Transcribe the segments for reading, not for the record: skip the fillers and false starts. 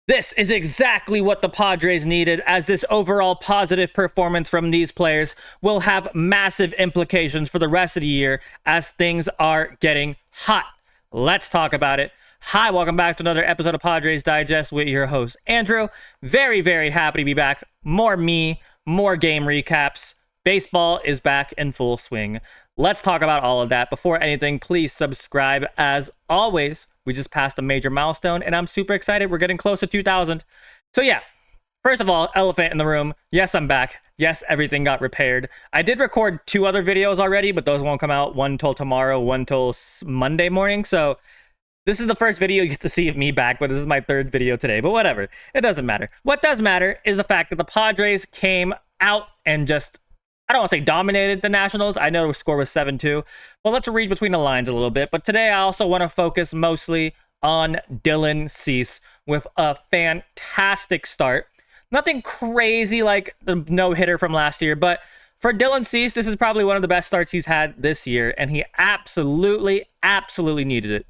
This is exactly what the Padres needed, as this overall positive performance from these players will have massive implications for the rest of the year as things are getting hot. Let's talk about it. Hi, welcome back to another episode of Padres Digest with your host, Andrew. Very, very happy to be back. More me, more game recaps. Baseball is back in full swing. Let's talk about all of that. Before anything, please subscribe. As always, we just passed a major milestone, and I'm super excited. We're getting close to 2,000. So yeah, first of all, elephant in the room. Yes, I'm back. Yes, everything got repaired. I did record 2 other videos already, but those won't come out. One till tomorrow, one till Monday morning. So this is the first video you get to see of me back, but this is my 3rd video today. But whatever. It doesn't matter. What does matter is the fact that the Padres came out and just, I don't want to say dominated the Nationals. I know the score was 7-2. Well, let's read between the lines a little bit. But today I also want to focus mostly on Dylan Cease with a fantastic start. Nothing crazy like the no-hitter from last year, but for Dylan Cease, this is probably one of the best starts he's had this year, and he absolutely needed it.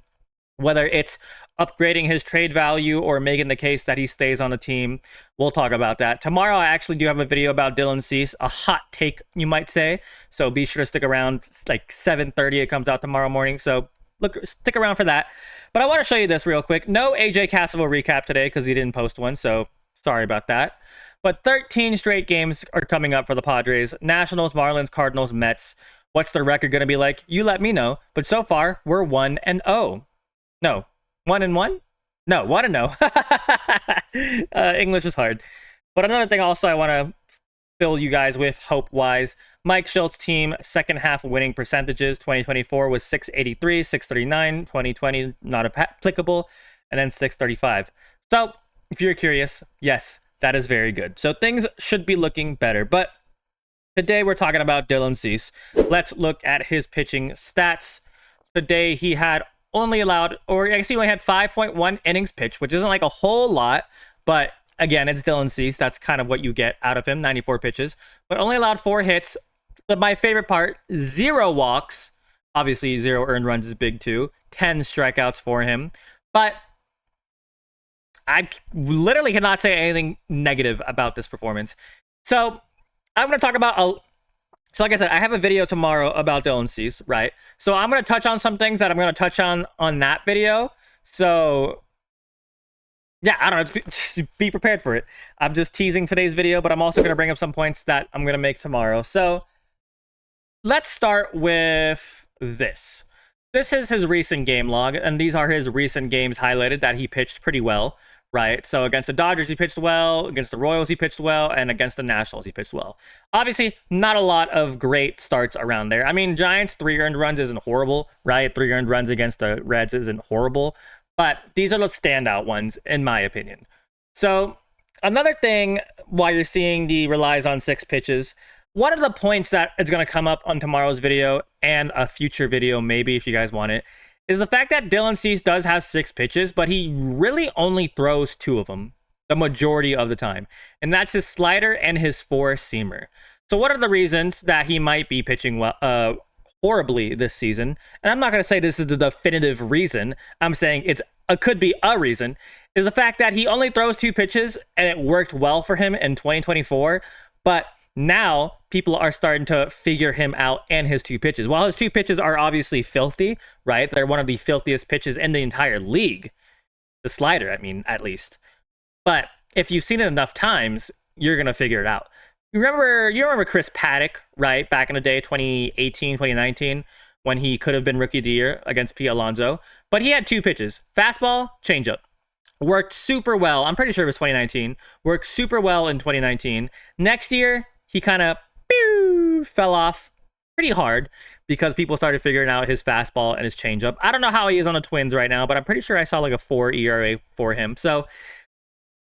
Whether it's upgrading his trade value or making the case that he stays on the team, we'll talk about that. Tomorrow, I actually do have a video about Dylan Cease, a hot take, you might say. So be sure to stick around. It's like 7:30. It comes out tomorrow morning. So stick around for that. But I want to show you this real quick. No AJ Cassavell recap today because he didn't post one. So sorry about that. But 13 straight games are coming up for the Padres. Nationals, Marlins, Cardinals, Mets. What's the record going to be like? You let me know. But so far, we're 1-0. No, 1-1? No, 1-0. English is hard. But another thing also I want to fill you guys with hope-wise. Mike Shildt's team, second half winning percentages. 2024 was 683, 639. 2020, not applicable. And then 635. So, if you're curious, yes, that is very good. So things should be looking better. But today we're talking about Dylan Cease. Let's look at his pitching stats. Today he had only allowed, or I guess he only had 5.1 innings pitched, which isn't like a whole lot, but again, it's Dylan Cease. That's kind of what you get out of him, 94 pitches, but only allowed 4 hits. But my favorite part, 0 walks. Obviously, 0 earned runs is big too. 10 strikeouts for him. But I literally cannot say anything negative about this performance. So I'm going to talk about So like I said, I have a video tomorrow about Dylan Cease, right? So I'm going to touch on some things that I'm going to touch on that video. So yeah, I don't know, be prepared for it. I'm just teasing today's video, but I'm also going to bring up some points that I'm going to make tomorrow. So let's start with this. This is his recent game log, and these are his recent games highlighted that he pitched pretty well. Right, so against the Dodgers, he pitched well. Against the Royals, he pitched well. And against the Nationals, he pitched well. Obviously, not a lot of great starts around there. I mean, Giants, 3 earned runs isn't horrible, right? 3 earned runs against the Reds isn't horrible. But these are the standout ones, in my opinion. So, another thing, while you're seeing the relies on 6 pitches, one of the points that is going to come up on tomorrow's video, and a future video, maybe, if you guys want it, is the fact that Dylan Cease does have 6 pitches, but he really only throws 2 of them the majority of the time. And that's his slider and his 4-seamer. So what are the reasons that he might be pitching well, horribly this season? And I'm not going to say this is the definitive reason. I'm saying it could be a reason. Is the fact that he only throws 2 pitches and it worked well for him in 2024. But now, people are starting to figure him out and his 2 pitches. While his 2 pitches are obviously filthy, right? They're one of the filthiest pitches in the entire league. The slider, I mean, at least. But if you've seen it enough times, you're going to figure it out. You remember Chris Paddock, right? Back in the day, 2018, 2019, when he could have been Rookie of the Year against P. Alonso. But he had 2 pitches. Fastball, changeup. Worked super well. I'm pretty sure it was 2019. Worked super well in 2019. Next year, he kind of fell off pretty hard because people started figuring out his fastball and his changeup. I don't know how he is on the Twins right now, but I'm pretty sure I saw like a 4 ERA for him. So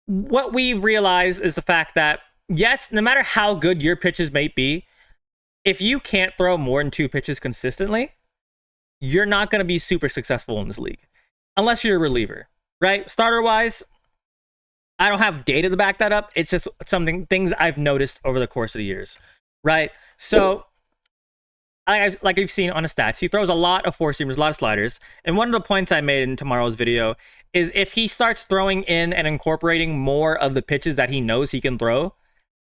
what we've realized is the fact that, yes, no matter how good your pitches may be, if you can't throw more than 2 pitches consistently, you're not going to be super successful in this league. Unless you're a reliever, right? Starter-wise, I don't have data to back that up. It's just things I've noticed over the course of the years, right? So like you've seen on the stats, he throws a lot of four seamers, a lot of sliders. And one of the points I made in tomorrow's video is if he starts throwing in and incorporating more of the pitches that he knows he can throw,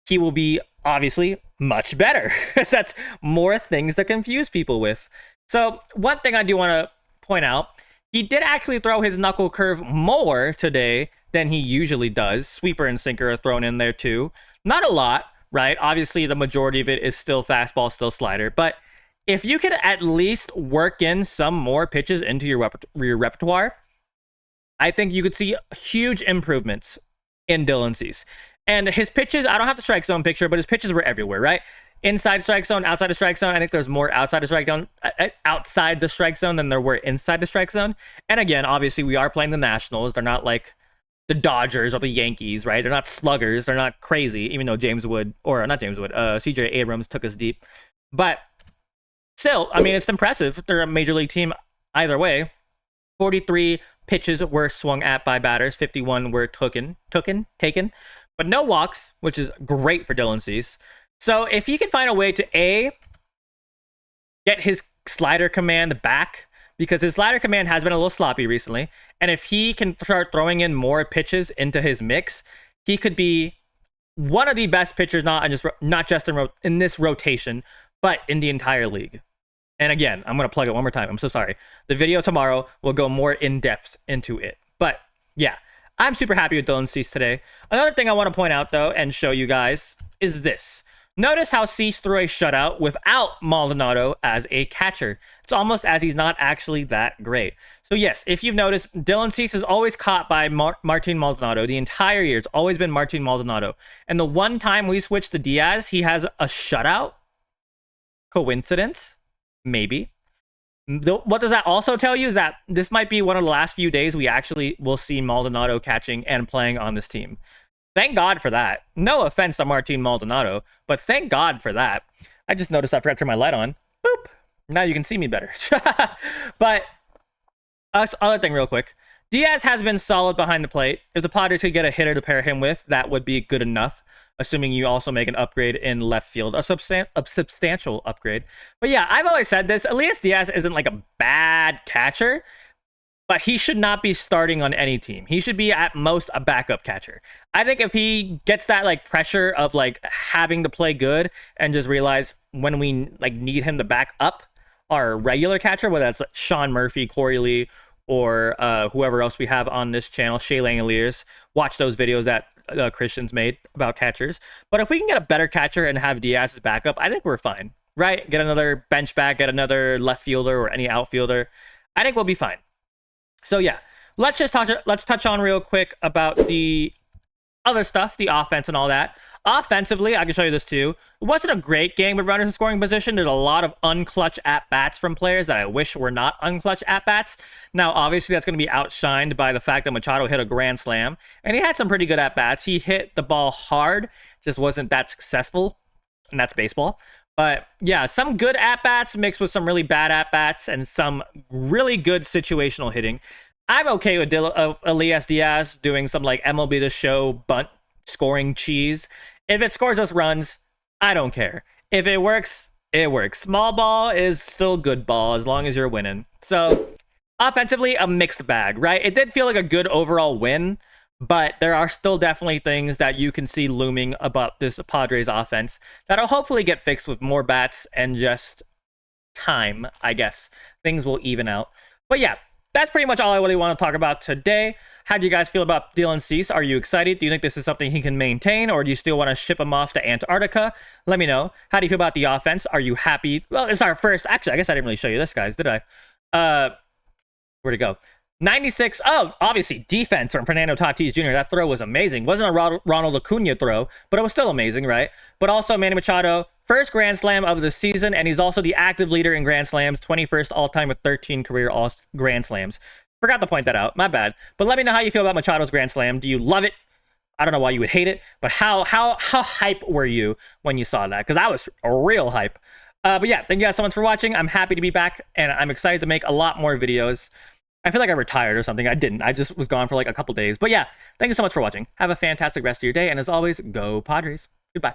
he will be obviously much better. That's more things to confuse people with. So one thing I do want to point out, he did actually throw his knuckle curve more today than he usually does. Sweeper and sinker are thrown in there too. Not a lot, right? Obviously, the majority of it is still fastball, still slider. But if you could at least work in some more pitches into your repertoire, I think you could see huge improvements in Dylan Cease. And his pitches, I don't have the strike zone picture, but his pitches were everywhere, right? Inside strike zone, outside the strike zone. I think there's more outside the strike zone than there were inside the strike zone. And again, obviously, we are playing the Nationals. They're not like the Dodgers or the Yankees, right? They're not sluggers. They're not crazy, even though CJ Abrams took us deep. But still, I mean, it's impressive. They're a major league team either way. 43 pitches were swung at by batters. 51 were taken. But no walks, which is great for Dylan Cease. So if he can find a way to get his slider command back, because his slider command has been a little sloppy recently, and if he can start throwing in more pitches into his mix, he could be one of the best pitchers, not just in this rotation, but in the entire league. And again, I'm going to plug it one more time. I'm so sorry. The video tomorrow will go more in depth into it. But yeah, I'm super happy with Dylan Cease today. Another thing I want to point out, though, and show you guys is this. Notice how Cease threw a shutout without Maldonado as a catcher. It's almost as he's not actually that great. So yes, if you've noticed, Dylan Cease is always caught by Martin Maldonado. The entire year, it's always been Martin Maldonado. And the one time we switched to Diaz, he has a shutout. Coincidence? Maybe. What does that also tell you is that this might be one of the last few days we actually will see Maldonado catching and playing on this team. Thank God for that. No offense to Martin Maldonado, but thank God for that. I just noticed I forgot to turn my light on. Boop. Now you can see me better. But other thing real quick. Diaz has been solid behind the plate. If the Padres could get a hitter to pair him with, that would be good enough. Assuming you also make an upgrade in left field, a substantial upgrade. But yeah, I've always said this. Elias Diaz isn't like a bad catcher, but he should not be starting on any team. He should be at most a backup catcher. I think if he gets that like pressure of like having to play good and just realize when we like need him to back up our regular catcher, whether that's like Sean Murphy, Corey Lee, or whoever else we have on this channel, Shea Langoliers, watch those videos that Christian's made about catchers. But if we can get a better catcher and have Diaz's backup, I think we're fine, right? Get another bench back, get another left fielder or any outfielder. I think we'll be fine. So yeah, let's touch on real quick about the other stuff, the offense and all that. Offensively, I can show you this too. It wasn't a great game with runners in scoring position. There's a lot of unclutch at-bats from players that I wish were not unclutch at-bats. Now, obviously, that's going to be outshined by the fact that Machado hit a grand slam. And he had some pretty good at-bats. He hit the ball hard, just wasn't that successful. And that's baseball. But yeah, some good at-bats mixed with some really bad at-bats and some really good situational hitting. I'm okay with Elias Diaz doing some like MLB The Show bunt scoring cheese. If it scores us runs, I don't care. If it works, it works. Small ball is still good ball as long as you're winning. So offensively, a mixed bag, right? It did feel like a good overall win, but there are still definitely things that you can see looming about this Padres offense that'll hopefully get fixed with more bats and just time, I guess. Things will even out. But yeah, that's pretty much all I really want to talk about today. How do you guys feel about Dylan Cease? Are you excited? Do you think this is something he can maintain, or do you still want to ship him off to Antarctica? Let me know. How do you feel about the offense? Are you happy? Well, it's our first. Actually, I guess I didn't really show you this, guys, did I? Where'd it go? 96. Oh, obviously, defense from Fernando Tatis Jr. That throw was amazing. Wasn't a Ronald Acuna throw, but it was still amazing, right? But also, Manny Machado, first Grand Slam of the season, and he's also the active leader in Grand Slams, 21st all-time with 13 career Grand Slams. Forgot to point that out. My bad. But let me know how you feel about Machado's Grand Slam. Do you love it? I don't know why you would hate it, but how hype were you when you saw that? Because I was real hype. But yeah, thank you guys so much for watching. I'm happy to be back, and I'm excited to make a lot more videos. I feel like I retired or something. I didn't. I just was gone for like a couple days. But yeah, thank you so much for watching. Have a fantastic rest of your day. And as always, go Padres. Goodbye.